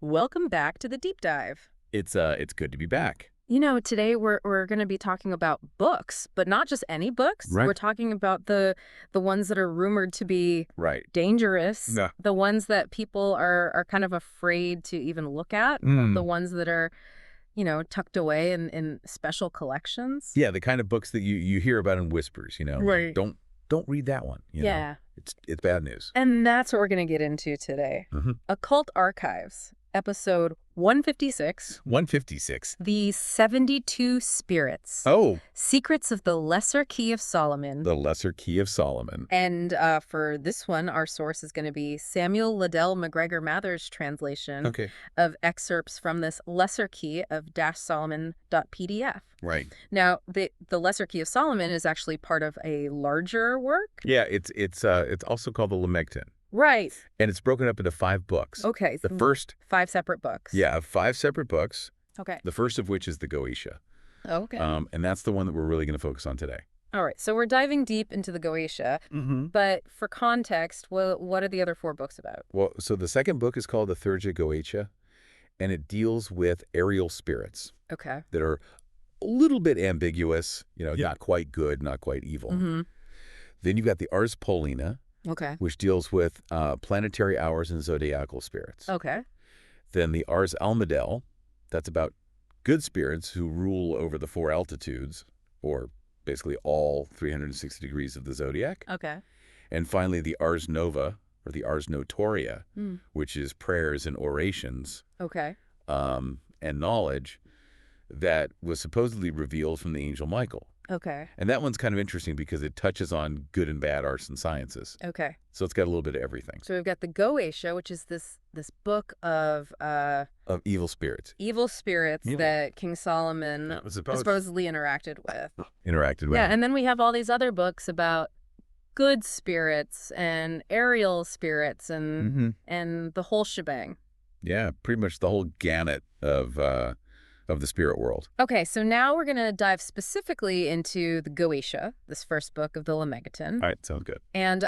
Welcome back to the deep dive. It's good to be back. Today we're going to be talking about books, but not just any books. Right. We're talking about the ones that are rumored to be Right. dangerous, Yeah. the ones that people are kind of afraid to even look at, the ones that are, tucked away in special collections. Yeah, the kind of books that you hear about in whispers, Right. Don't read that one, Yeah. It's bad news. And that's what we're going to get into today. Occult Archives, episode 156. 156. The 72 Spirits. Oh, Secrets of the Lesser Key of Solomon. the Lesser Key of Solomon. And for this one, our source is going to be Samuel Liddell MacGregor Mather's translation Okay. of excerpts from this Lesser Key of -solomon.pdf. Right. Now, the Lesser Key of Solomon is actually part of a larger work. Yeah, it's also called the Lemegeton. Right. And it's broken up into 5 books. Okay. The first, 5 separate books. yeah, 5 separate books. Okay. The first of which is the Goetia. Okay. And that's the one that we're really going to focus on today. All right. So we're diving deep into the Goetia. But for context, what are the other 4 books about? Well, so the second book is called the Thurgia Goetia, and it deals with aerial spirits Okay. that are a little bit ambiguous, not quite good, not quite evil. Then you've got the Ars Paulina, Okay. which deals with planetary hours and zodiacal spirits. Okay. Then the Ars Almadel, that's about good spirits who rule over the 4 altitudes, or basically all 360 degrees of the zodiac. Okay. And finally, the Ars Nova, or the Ars Notoria, which is prayers and orations Okay. and knowledge that was supposedly revealed from the angel Michael. Okay. And that one's kind of interesting because it touches on good and bad arts and sciences. Okay. So it's got a little bit of everything. So we've got the Goetia, which is this book of Of evil spirits. evil spirits that King Solomon supposedly interacted with. Interacted with. Yeah, and then we have all these other books about good spirits and aerial spirits and the whole shebang. Yeah, pretty much the whole gamut of the spirit world. Okay, so now we're going to dive specifically into the Goetia, this first book of the Lemegeton. All right, sounds good. And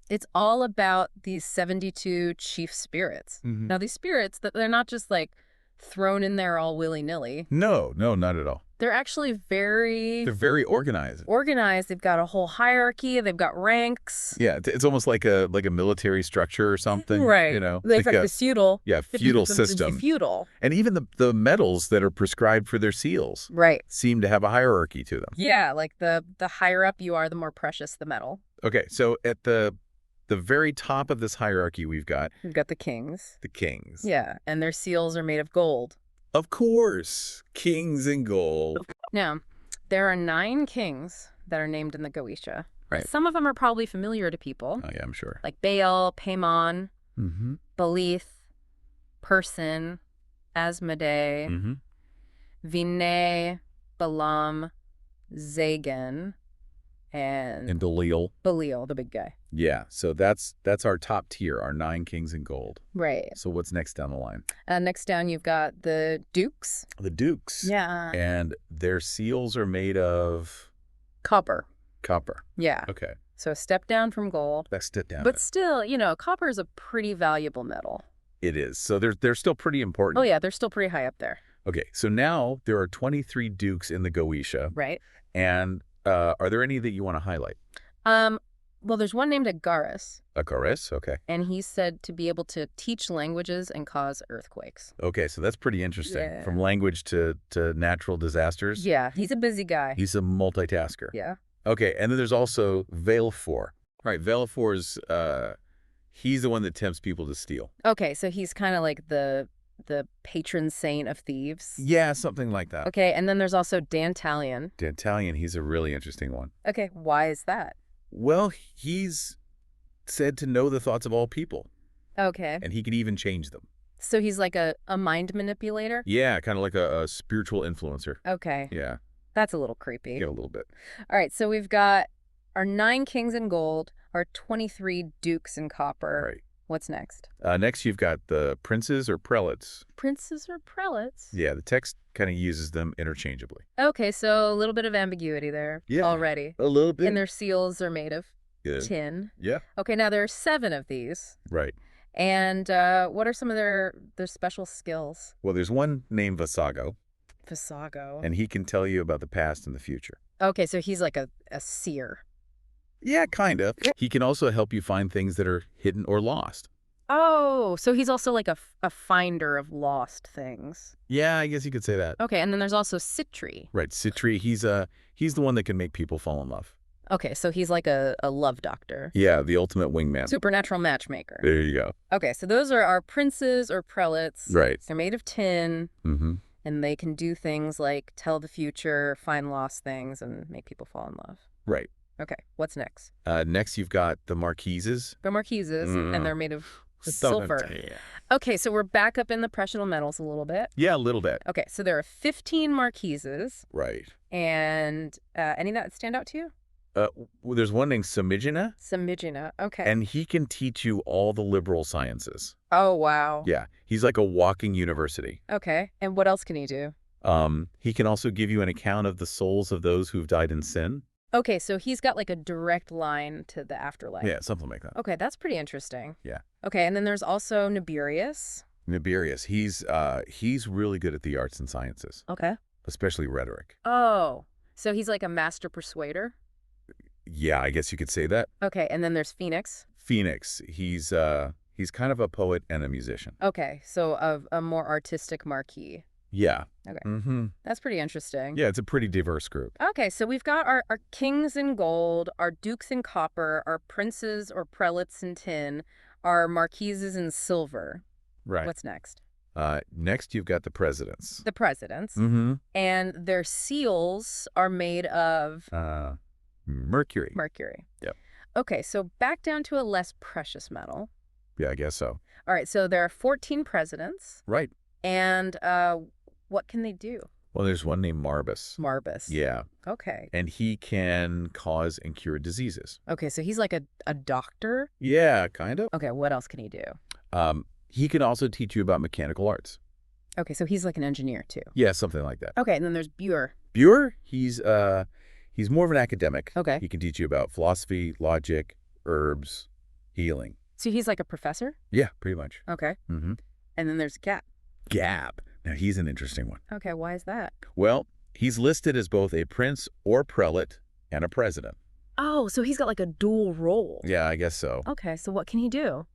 it's all about these 72 chief spirits. Now, these spirits, they're not just like thrown in there all willy-nilly. No, not at all. They're actually They're very organized. organized. They've got a whole hierarchy. They've got ranks. Yeah, it's almost like a military structure or something. Right. They've got the feudal. Yeah, feudal system. Feudal. And even the metals that are prescribed for their seals Right. seem to have a hierarchy to them. Yeah, like the higher up you are, the more precious the metal. Okay, so at the very top of this hierarchy, we've got We've got the kings. the kings. Yeah, and their seals are made of gold. Of course, kings in gold. Now, there are 9 kings that are named in the Goetia. Right. Some of them are probably familiar to people, Oh, yeah, I'm sure. like Baal, Paimon, Mm-hmm. Belith, Person, Asmodee, Vinay, Balaam, Zagan, and Delil. Belial, the big guy. Yeah, so that's our top tier, our 9 kings in gold. Right. So what's next down the line? Next down, you've got the dukes. The dukes. Yeah. And their seals are made of Copper. copper. Yeah. Okay, So a step down from gold. that's it down. But still, copper is a pretty valuable metal. It is. So they're still pretty important. Oh, yeah, they're still pretty high up there. Okay, so now there are 23 dukes in the Goetia. Right. And are there any that you want to highlight? Well, there's one named Agaris, Agaris, okay. and he's said to be able to teach languages and cause earthquakes. Okay, so that's pretty interesting. Yeah. From language to natural disasters. Yeah, he's a busy guy. He's a multitasker. Yeah. Okay, and then there's also Valefor. Right, Valefor's, he's the one that tempts people to steal. Okay, so he's kind of like the patron saint of thieves. Yeah, something like that. Okay, and then there's also Dantalion. Dantalion, he's a really interesting one. Okay, why is that? Well, he's said to know the thoughts of all people, Okay, and he can even change them. so he's like a mind manipulator? Yeah, kind of like a spiritual influencer. Okay, Yeah, that's a little creepy. yeah, a little bit. All right, so we've got our 9 kings in gold, our 23 dukes in copper. Right. What's next? Next, you've got the princes or prelates. Princes or prelates? Yeah, the text kind of uses them interchangeably. Okay, so a little bit of ambiguity there already. A little And their seals are made of Good. tin. Yeah. Okay, now there are 7 of these. Right. And what are some of their special skills? Well, there's one named Visago, Visago. and he can tell you about the past and the future. Okay, so he's like a seer. Yeah, kind of. He can also help you find things that are hidden or lost. Oh, so he's also like a finder of lost things. Yeah, I guess you could say that. Okay, and then there's also Citri. Right, Citri, he's the one that can make people fall in love. Okay, so he's like a love doctor. Yeah, the ultimate wingman. Supernatural matchmaker. There you go. Okay, so those are our princes or prelates. Right. They're made of tin, and they can do things like tell the future, find lost things, and make people fall in love. Right. Okay, what's next? Next, you've got the Marquises. The Marquises, and they're made of Don't silver. tell you. Okay, so we're back up in the precious metals a little bit. Yeah, a little bit. Okay, so there are 15 Marquises. Right. And any that stand out to you? Well, there's one named Samigina. Samigina, okay. And he can teach you all the liberal sciences. Oh, wow. Yeah, he's like a walking university. Okay, and what else can he do? He can also give you an account of the souls of those who've died in sin. Okay, so he's got like a direct line to the afterlife. Yeah, something like that. Okay, that's pretty interesting. Yeah. Okay, and then there's also Nibirius. Nibirius, he's really good at the arts and sciences, Okay. especially rhetoric. Oh, so he's like a master persuader? Yeah, I guess you could say that. Okay, and then there's Phoenix. Phoenix, he's kind of a poet and a musician. Okay, so a more artistic marquis. Yeah. Okay. That's pretty interesting. Yeah, it's a pretty diverse group. Okay, so we've got our kings in gold, our dukes in copper, our princes or prelates in tin, our marquises in silver. Right. What's next? Next, you've got the presidents. The presidents. And their seals are made of... Mercury. Mercury. Yep. Okay, so back down to a less precious metal. Yeah, I guess so. All right, so there are 14 presidents. Right. And what can they do? Well, there's one named Marbus. Marbus. Yeah. Okay. And he can cause and cure diseases. Okay, so he's like a doctor? Yeah, kind of. Okay, what else can he do? He can also teach you about mechanical arts. Okay, so he's like an engineer too. Yeah, something like that. Okay, and then there's Bure. Bure, he's more of an academic. Okay. He can teach you about philosophy, logic, herbs, healing. So he's like a professor? Yeah, pretty much. Okay. And then there's Gap. Gap. Now, he's an interesting one. Okay, why is that? Well, he's listed as both a prince or prelate and a president. Oh, so he's got like a dual role. Yeah, I guess so. Okay, so what can he do?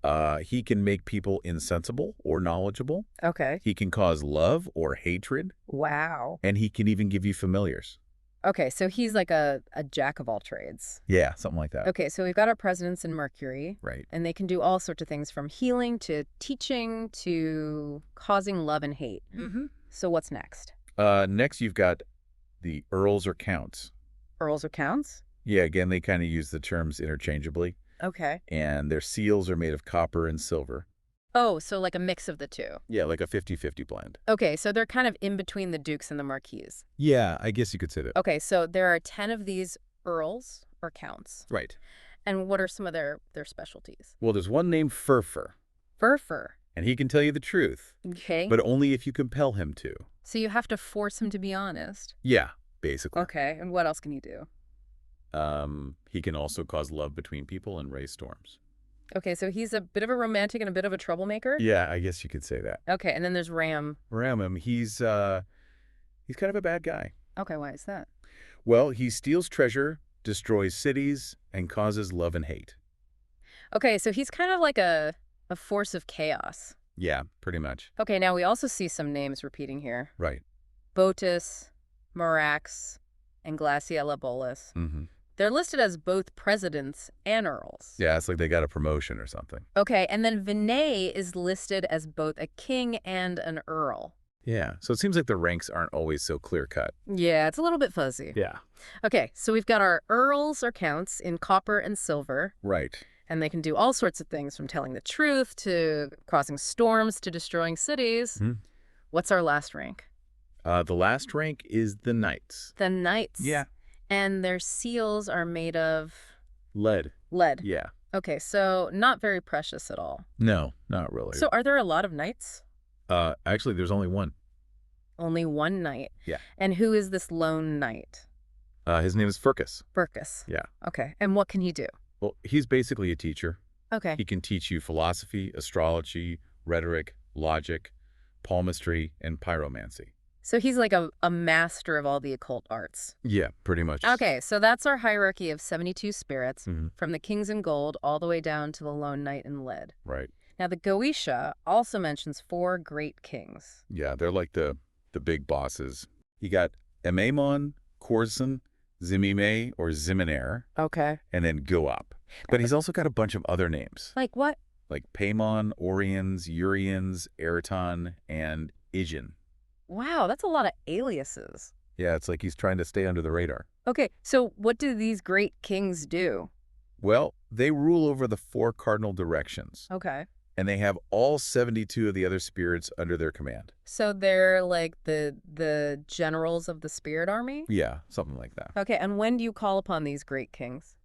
He can make people insensible or knowledgeable. Okay. He can cause love or hatred. Wow. And he can even give you familiars. Okay, so he's like a jack of all trades. Yeah, something like that. Okay, so we've got our presidents in Mercury. Right. And they can do all sorts of things from healing to teaching to causing love and hate. So what's next? Next, you've got the earls or counts. Earls or counts? Yeah, again, they kind of use the terms interchangeably. Okay. And their seals are made of copper and silver. Oh, so like a mix of the two. Yeah, like a 50-50 blend. Okay, so they're kind of in between the dukes and the marquises. Yeah, I guess you could say that. Okay, so there are 10 of these earls or counts. Right. And what are some of their specialties? Well, there's one named Furfur. Furfur. And he can tell you the truth. Okay. But only if you compel him to. So you have to force him to be honest? Yeah, basically. Okay, and what else can you do? He can also cause love between people and raise storms. Okay, so he's a bit of a romantic and a bit of a troublemaker? Yeah, I guess you could say that. Okay, and then there's Ram. Ram, he's kind of a bad guy. Okay, why is that? Well, he steals treasure, destroys cities, and causes love and hate. Okay, so he's kind of like a force of chaos. Yeah, pretty much. Okay, now we also see some names repeating here. Right. Botus, Marax, and Glaciella Bolus. They're listed as both presidents and earls. Yeah, it's like they got a promotion or something. Okay, and then Vinay is listed as both a king and an earl. Yeah, so it seems like the ranks aren't always so clear-cut. Yeah, it's a little bit fuzzy. Yeah. Okay, so we've got our earls or counts in copper and silver. Right. And they can do all sorts of things, from telling the truth to causing storms to destroying cities. What's our last rank? The last rank is the knights. The knights. Yeah. And their seals are made of... Lead. Lead. Yeah. Okay, so not very precious at all. No, not really. So are there a lot of knights? Actually, there's only one. Only one knight? Yeah. And who is this lone knight? His name is Furcus. Furcus. Yeah. Okay, and what can he do? Well, he's basically a teacher. Okay. He can teach you philosophy, astrology, rhetoric, logic, palmistry, and pyromancy. So he's like a master of all the occult arts. Yeah, pretty much. Okay, so that's our hierarchy of 72 spirits, Mhm. from the kings in gold all the way down to the lone knight in lead. Right. Now, the Goetia also mentions 4 great kings. Yeah, they're like the big bosses. You got Ememon, Corzin, Zimime or Ziminair, Okay. and then Goap. But he's also got a bunch of other names, Like what? like Paimon, Orions, Urians, Eraton, and Ijin. Wow, that's a lot of aliases. Yeah, it's like he's trying to stay under the radar. Okay, so what do these great kings do? Well, they rule over the 4 cardinal directions, Okay. and they have all 72 of the other spirits under their command. So they're like the generals of the spirit army? Yeah, something like that. Okay, and when do you call upon these great kings?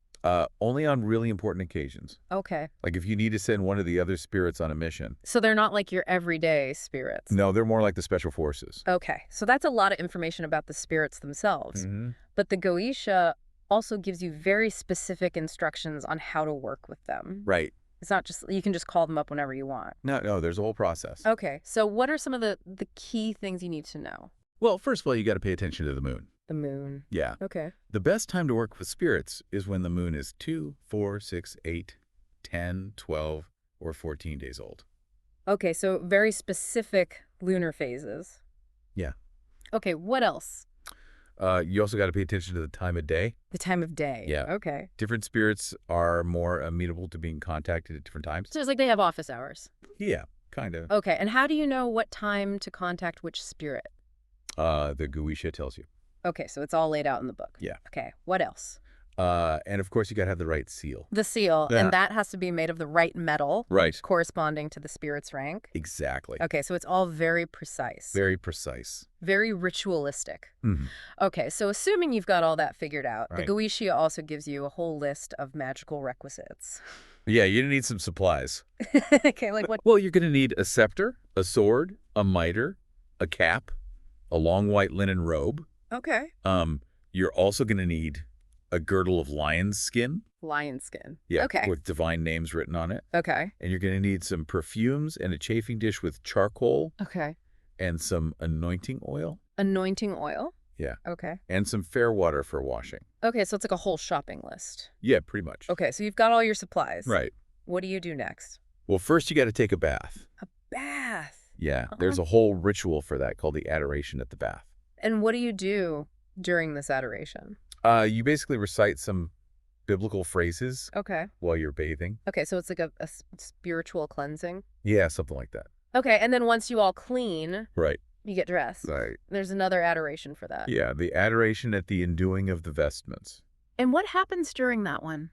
Only on really important occasions. Okay. Like if you need to send one of the other spirits on a mission. So they're not like your everyday spirits? No, they're more like the special forces. Okay, so that's a lot of information about the spirits themselves. Mm-hmm. But the Goetia also gives you very specific instructions on how to work with them. Right. It's not just, you can just call them up whenever you want. No, there's a whole process. Okay, so what are some of the key things you need to know? Well, first of all, you got to pay attention to the moon. The moon. Yeah. Okay. The best time to work with spirits is when the moon is 2, 4, 6, 8, 10, 12, or 14 days old. Okay, so very specific lunar phases. Yeah. Okay, what else? You also got to pay attention to the time of day. The time of day. Yeah. Okay. Different spirits are more amenable to being contacted at different times. So it's like they have office hours. Yeah, kind of. Okay, and how do you know what time to contact which spirit? The Goetia tells you. Okay, so it's all laid out in the book. Yeah. Okay, what else? And of course, you got to have the right seal. The seal, Yeah. and that has to be made of the right metal. Right. Corresponding to the spirit's rank. Exactly. Okay, so it's all very precise. Very precise. Very ritualistic. Mm-hmm. Okay, so assuming you've got all that figured out, Right. the Goetia also gives you a whole list of magical requisites. Yeah, you're going to need some supplies. Okay, like what? Well, you're going to need a scepter, a sword, a mitre, a cap, a long white linen robe. Okay. You're also going to need a girdle of lion's skin. Lion skin. Yeah. Okay. With divine names written on it. Okay. And you're going to need some perfumes and a chafing dish with charcoal Okay. and some anointing oil. Anointing oil. Yeah. Okay. And some fair water for washing. Okay, so it's like a whole shopping list. Yeah, pretty much. Okay, so you've got all your supplies. Right. What do you do next? Well, first you got to take a bath. A bath. Yeah. There's a whole ritual for that called the adoration at the bath. And what do you do during this adoration? You basically recite some biblical phrases Okay. while you're bathing. Okay, so it's like a spiritual cleansing. Yeah, something like that. Okay, and then once you all clean, Right. you get dressed. Right. There's another adoration for that. Yeah, the adoration at the enduing of the vestments. And what happens during that one?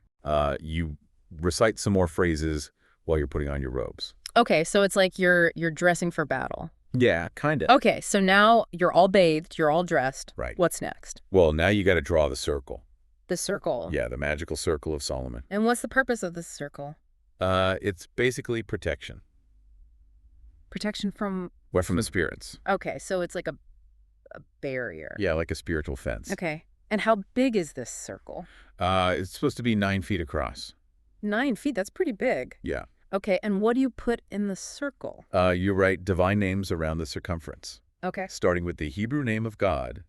You recite some more phrases while you're putting on your robes. Okay, so it's like you're dressing for battle. Yeah, kind of. Okay, so now you're all bathed, you're all dressed. Right. What's next? Well, now you got to draw the circle. The circle. Yeah, the magical circle of Solomon. And what's the purpose of this circle? It's basically protection. Protection from... Well, from the spirits. Okay, so it's like a barrier. Yeah, like a spiritual fence. Okay, and how big is this circle? It's supposed to be 9 feet across. 9 feet, that's pretty big. Yeah. Okay, and what do you put in the circle? You write divine names around the circumference, Okay. starting with the Hebrew name of God,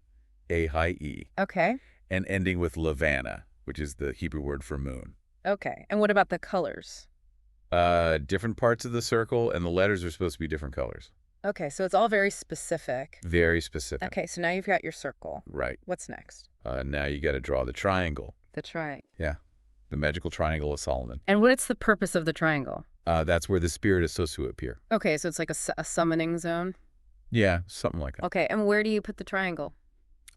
A-Hi-E, Okay. and ending with Levana, which is the Hebrew word for moon. Okay, and what about the colors? Different parts of the circle, and the letters are supposed to be different colors. Okay, so it's all very specific. Very specific. Okay, so now you've got your circle. Right. What's next? Now you got to draw the triangle. The triangle. Yeah. The magical triangle of Solomon. And what's the purpose of the triangle? That's where the spirit is supposed to appear. Okay, so it's like a summoning zone? Yeah, something like that. Okay, and where do you put the triangle?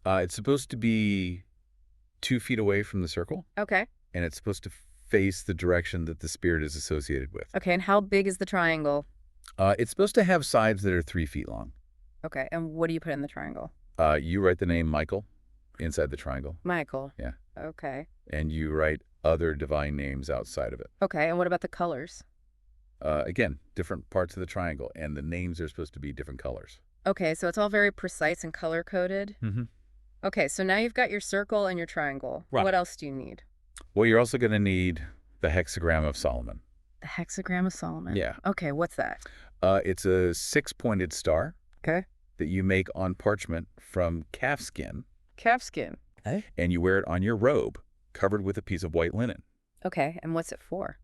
It's supposed to be 2 feet away from the circle, Okay. and it's supposed to face the direction that the spirit is associated with. Okay, and how big is the triangle? It's supposed to have sides that are 3 feet long. Okay, and what do you put in the triangle? You write the name Michael inside the triangle. Michael. Yeah. Okay. And you write other divine names outside of it. Okay, and what about the colors? Again, different parts of the triangle, and the names are supposed to be different colors. Okay, so it's all very precise and color-coded? Mm-hmm. Okay, so now you've got your circle and your triangle. Right. What else do you need? Well, you're also going to need the hexagram of Solomon. The hexagram of Solomon. Yeah. Okay, what's that? It's a 6-pointed star Okay. that you make on parchment from calf skin, Calfskin. Okay. and you wear it on your robe, covered with a piece of white linen. Okay, and what's it for?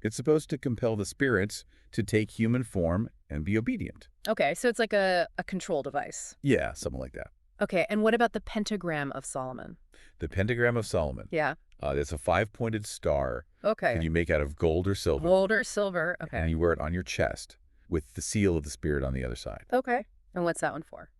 It's supposed to compel the spirits to take human form and be obedient. Okay, so it's like a control device. Yeah, something like that. Okay, and what about the pentagram of Solomon? The pentagram of Solomon. Yeah. It's a 5-pointed star Okay. that you make out of gold or silver. Gold or silver. Okay. And you wear it on your chest with the seal of the spirit on the other side. Okay. And what's that one for?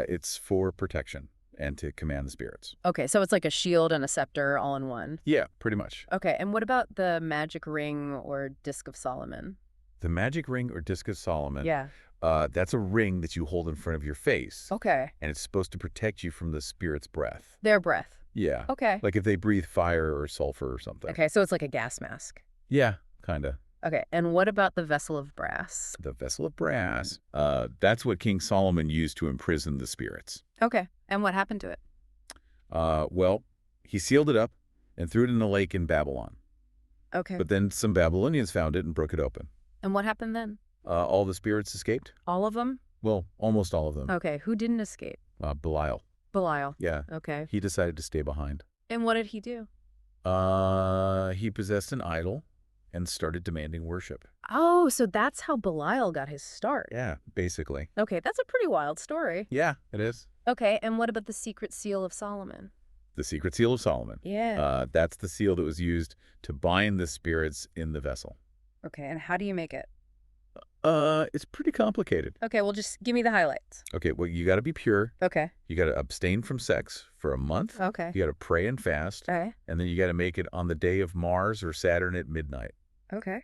It's for protection and to command the spirits. Okay, so it's like a shield and a scepter all in one. Yeah, pretty much. Okay, and what about the magic ring or disc of Solomon? The magic ring or disc of Solomon, Yeah. that's a ring that you hold in front of your face. Okay. And it's supposed to protect you from the spirit's breath. Their breath. Yeah. Okay. Like if they breathe fire or sulfur or something. Okay, so it's like a gas mask. Yeah, kind of. Okay, and what about the vessel of brass? The vessel of brass, that's what King Solomon used to imprison the spirits. Okay, and what happened to it? Well, he sealed it up and threw it in the lake in Babylon. Okay. But then some Babylonians found it and broke it open. And what happened then? All the spirits escaped. All of them? Well, almost all of them. Okay, who didn't escape? Belial. Belial. Yeah. Okay. He decided to stay behind. And what did he do? He possessed an idol and started demanding worship. Oh, so that's how Belial got his start. Yeah, basically. Okay, that's a pretty wild story. Yeah, it is. Okay, and what about the secret seal of Solomon? The secret seal of Solomon. Yeah. That's the seal that was used to bind the spirits in the vessel. Okay, and how do you make it? It's pretty complicated. Okay, well, just give me the highlights. Okay, well, you got to be pure. Okay. You got to abstain from sex for a month. Okay. You got to pray and fast. Okay. And then you got to make it on the day of Mars or Saturn at midnight Okay.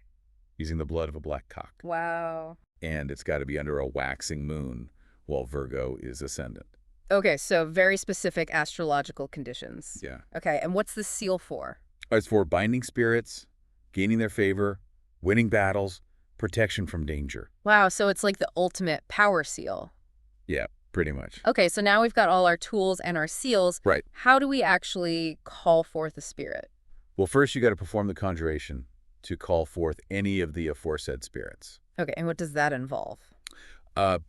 using the blood of a black cock. Wow. And it's got to be under a waxing moon while Virgo is ascendant. Okay, so very specific astrological conditions. Yeah. Okay, and what's the seal for? It's for binding spirits, gaining their favor, winning battles, protection from danger. Wow, so it's like the ultimate power seal. Yeah, pretty much. Okay, so now we've got all our tools and our seals. Right. How do we actually call forth a spirit? Well, first you got to perform the conjuration to call forth any of the aforesaid spirits. Okay, and what does that involve?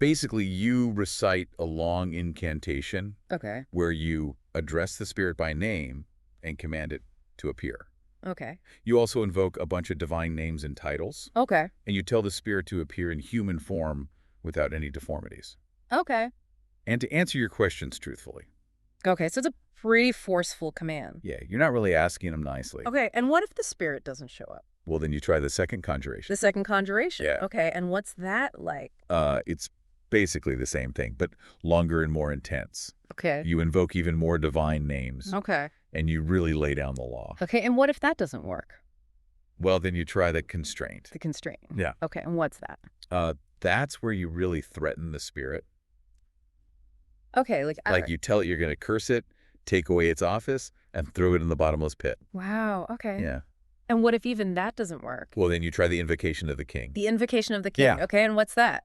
Basically, you recite a long incantation Okay. where you address the spirit by name and command it to appear. Okay. You also invoke a bunch of divine names and titles, Okay. and you tell the spirit to appear in human form without any deformities. Okay. And to answer your questions truthfully. Okay, so it's a pretty forceful command. Yeah, you're not really asking them nicely. Okay, and what if the spirit doesn't show up? Well, then you try the second conjuration. The second conjuration? Yeah. Okay, and what's that like? It's basically the same thing, but longer and more intense. Okay. You invoke even more divine names, Okay. and you really lay down the law. Okay, and what if that doesn't work? Well, then you try the constraint. The constraint. Yeah. Okay, and what's that? That's where you really threaten the spirit. Okay, Like you tell it you're going to curse it, take away its office, and throw it in the bottomless pit. Wow, okay. Yeah. And what if even that doesn't work? Well, then you try the invocation of the king. The invocation of the king. Yeah. Okay, and what's that?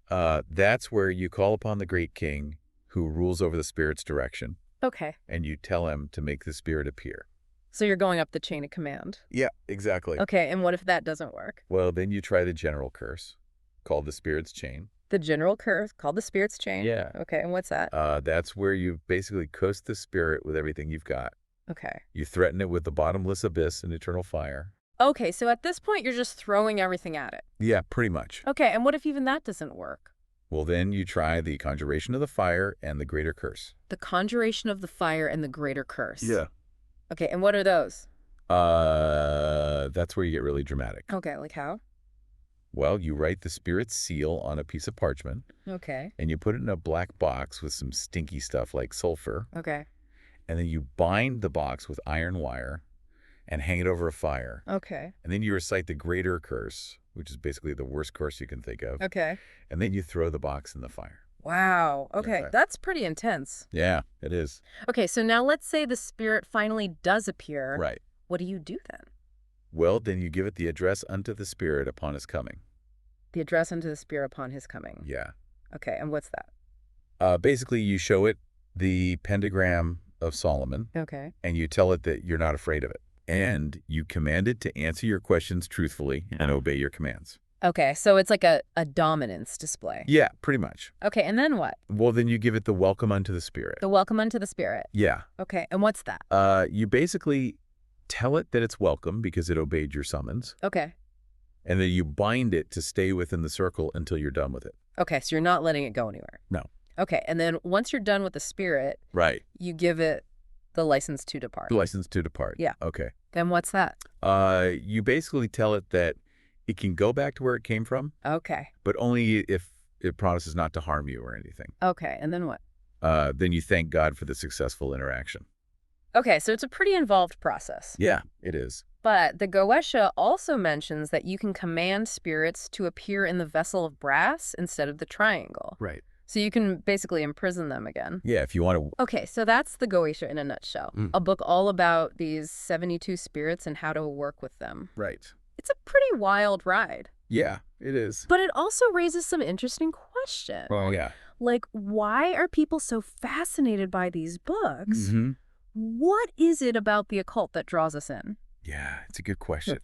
That's where you call upon the great king who rules over the spirit's direction, Okay. and you tell him to make the spirit appear. So you're going up the chain of command. Yeah, exactly. Okay, and what if that doesn't work? Well, then you try the general curse, called the spirit's chain. The general curse called the spirit's chain? Yeah. Okay, and what's that? That's where you basically coast the spirit with everything you've got. Okay. You threaten it with the bottomless abyss and eternal fire. Okay, so at this point, you're just throwing everything at it. Yeah, pretty much. Okay, and what if even that doesn't work? Well, then you try the conjuration of the fire and the greater curse. The conjuration of the fire and the greater curse. Yeah. Okay, and what are those? That's where you get really dramatic. Okay, like how? Well, you write the spirit's seal on a piece of parchment, Okay. and you put it in a black box with some stinky stuff like sulfur, Okay. and then you bind the box with iron wire and hang it over a fire. Okay. And then you recite the greater curse, which is basically the worst curse you can think of. Okay. And then you throw the box in the fire. Wow. Okay, right. that's pretty intense. Yeah, it is. Okay, so now let's say the spirit finally does appear. Right. What do you do then? Well, then you give it the address unto the spirit upon his coming. The address unto the spirit upon his coming. Yeah. Okay, and what's that? Basically, you show it the pentagram of Solomon, Okay. and you tell it that you're not afraid of it. And you command it to answer your questions truthfully and obey your commands. Okay, so it's like a dominance display. Yeah, pretty much. Okay, and then what? Well, then you give it the welcome unto the spirit. The welcome unto the spirit. Yeah. Okay, and what's that? You basically tell it that it's welcome because it obeyed your summons. Okay. And then you bind it to stay within the circle until you're done with it. Okay, so you're not letting it go anywhere. No. Okay, and then once you're done with the spirit, Right. you give it the license to depart. The license to depart. Yeah. Okay. Then what's that? You basically tell it that it can go back to where it came from, Okay. but only if it promises not to harm you or anything. Okay, and then what? Then you thank God for the successful interaction. Okay, so it's a pretty involved process. Yeah, it is. But the Goetia also mentions that you can command spirits to appear in the vessel of brass instead of the triangle. Right. So you can basically imprison them again. Yeah, if you want to. Okay, so that's the Goetia in a nutshell. A book all about these 72 spirits and how to work with them. Right. It's a pretty wild ride. Yeah, it is. But it also raises some interesting questions. Oh, yeah. Like, why are people so fascinated by these books? Mm-hmm. What is it about the occult that draws us in? Yeah, it's a good question.